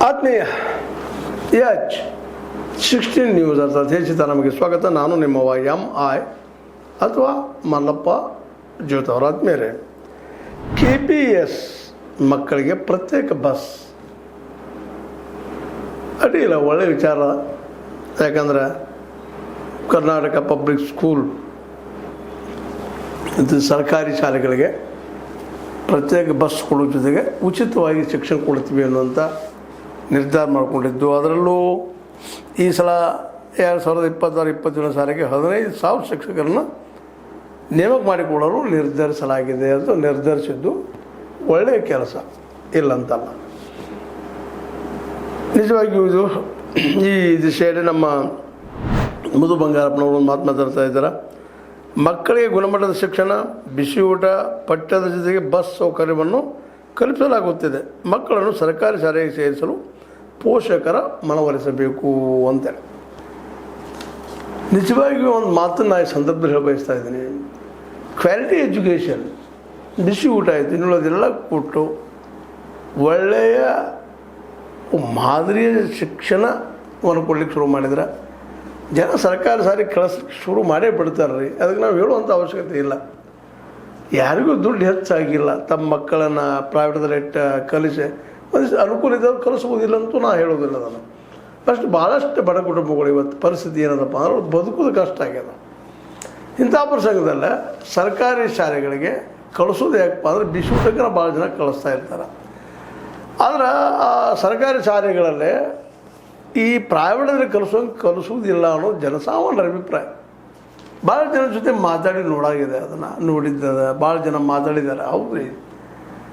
ಆತ್ಮೀಯ H 16 news ಅರ್ಥಾತ್ ಹೆಚ್ಚಿತ ನಮಗೆ ಸ್ವಾಗತ. ನಾನು ನಿಮ್ಮವ MI ಅಥವಾ ಮಲ್ಲಪ್ಪ ಜ್ಯೋತಿ ಅವರ ಆತ್ಮೀಯರೇ, KPS ಮಕ್ಕಳಿಗೆ ಪ್ರತ್ಯೇಕ ಬಸ್ ಅಡ್ಡಿಲ್ಲ, ಒಳ್ಳೆಯ ವಿಚಾರ. ಯಾಕಂದರೆ ಕರ್ನಾಟಕ ಪಬ್ಲಿಕ್ ಸ್ಕೂಲ್ ಇದು ಸರ್ಕಾರಿ ಶಾಲೆಗಳಿಗೆ ಪ್ರತ್ಯೇಕ ಬಸ್ ಕೊಡೋ ಜೊತೆಗೆ ಉಚಿತವಾಗಿ ಶಿಕ್ಷಣ ಕೊಡ್ತೀವಿ ಅನ್ನುವಂಥ ನಿರ್ಧಾರ ಮಾಡಿಕೊಂಡಿದ್ದು. ಅದರಲ್ಲೂ ಈ ಸಲ 2026-27 ಸಾಲಿಗೆ 15,000 ಶಿಕ್ಷಕರನ್ನು ನೇಮಕ ಮಾಡಿಕೊಳ್ಳಲು ನಿರ್ಧರಿಸಲಾಗಿದೆ ಅಂತ ನಿರ್ಧರಿಸಿದ್ದು ಒಳ್ಳೆಯ ಕೆಲಸ, ಇಲ್ಲಂತಲ್ಲ. ನಿಜವಾಗಿಯೂ ಇದು ಈ ದಿಶೆಯಲ್ಲಿ ನಮ್ಮ ಮಧು ಬಂಗಾರಪ್ಪನವರು ಒಂದು ಮಾತು ಮಾತಾಡ್ತಾ ಇದ್ದಾರೆ. ಮಕ್ಕಳಿಗೆ ಗುಣಮಟ್ಟದ ಶಿಕ್ಷಣ, ಬಿಸಿ ಊಟ, ಪಠ್ಯದ ಜೊತೆಗೆ ಬಸ್ ಸೌಕರ್ಯವನ್ನು ಕಲ್ಪಿಸಲಾಗುತ್ತಿದೆ. ಮಕ್ಕಳನ್ನು ಸರ್ಕಾರಿ ಶಾಲೆಗೆ ಸೇರಿಸಲು ಪೋಷಕರ ಮನವೊಲಿಸಬೇಕು ಅಂತೇಳಿ ನಿಜವಾಗಿಯೂ ಒಂದು ಮಾತನ್ನು ಈ ಸಂದರ್ಭದಲ್ಲಿ ಹೇಳ ಬಯಸ್ತಾ ಇದ್ದೀನಿ. ಕ್ವಾಲಿಟಿ ಎಜುಕೇಷನ್, ಬಿಸಿ ಊಟ ಆಯಿತು, ಇನ್ನುಳೋದೆಲ್ಲ ಕೊಟ್ಟು ಒಳ್ಳೆಯ ಮಾದರಿಯ ಶಿಕ್ಷಣವನ್ನು ಕೊಡ್ಲಿಕ್ಕೆ ಶುರು ಮಾಡಿದ್ರೆ ಜನ ಸರ್ಕಾರಿ ಸಾರಿ ಕಳಿಸ್ಲಿಕ್ಕೆ ಶುರು ಮಾಡೇ ಬಿಡ್ತಾರೆ ರೀ. ಅದಕ್ಕೆ ನಾವು ಹೇಳುವಂಥ ಅವಶ್ಯಕತೆ ಇಲ್ಲ. ಯಾರಿಗೂ ದುಡ್ಡು ಹೆಚ್ಚಾಗಿಲ್ಲ. ತಮ್ಮ ಮಕ್ಕಳನ್ನು ಪ್ರೈವೇಟ್ದಲ್ಲಿ ಇಟ್ಟು ಕಲಿಸಿ ಒಂದು ಅನುಕೂಲ ಇದ್ದವ್ರು ಕಲಿಸ್ಬೋದಿಲ್ಲ ಅಂತೂ ನಾ ಹೇಳೋದಿಲ್ಲ. ನಾನು ಭಾಳಷ್ಟು ಬಡ ಕುಟುಂಬಗಳು ಇವತ್ತು ಪರಿಸ್ಥಿತಿ ಏನದಪ್ಪ ಅಂದ್ರೆ ಬದುಕೋದು ಕಷ್ಟ ಆಗ್ಯದ. ಇಂಥ ಪ್ರಸಂಗದಲ್ಲೇ ಸರ್ಕಾರಿ ಶಾಲೆಗಳಿಗೆ ಕಳಿಸೋದು ಯಾಕಪ್ಪ ಅಂದರೆ ಬಿಸಿ ಊಟಕ್ಕೆ ಭಾಳ ಜನ ಕಳಿಸ್ತಾ ಇರ್ತಾರೆ. ಆದ್ರೆ ಆ ಸರ್ಕಾರಿ ಶಾಲೆಗಳಲ್ಲೇ ಈ ಪ್ರೈವೇಟಲ್ಲಿ ಕಲಿಸೋದಿಲ್ಲ ಅನ್ನೋದು ಜನಸಾಮಾನ್ಯರ ಅಭಿಪ್ರಾಯ. ಭಾಳ ಜನ ಜೊತೆ ಮಾತಾಡಿ ನೋಡಾಗಿದೆ, ಅದನ್ನು ನೋಡಿದ್ದದ ಭಾಳ ಜನ ಮಾತಾಡಿದ್ದಾರೆ. ಹೌದು ರೀ,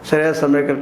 ಸರಿಯಾದ ಸಮಯಕ್ಕೆ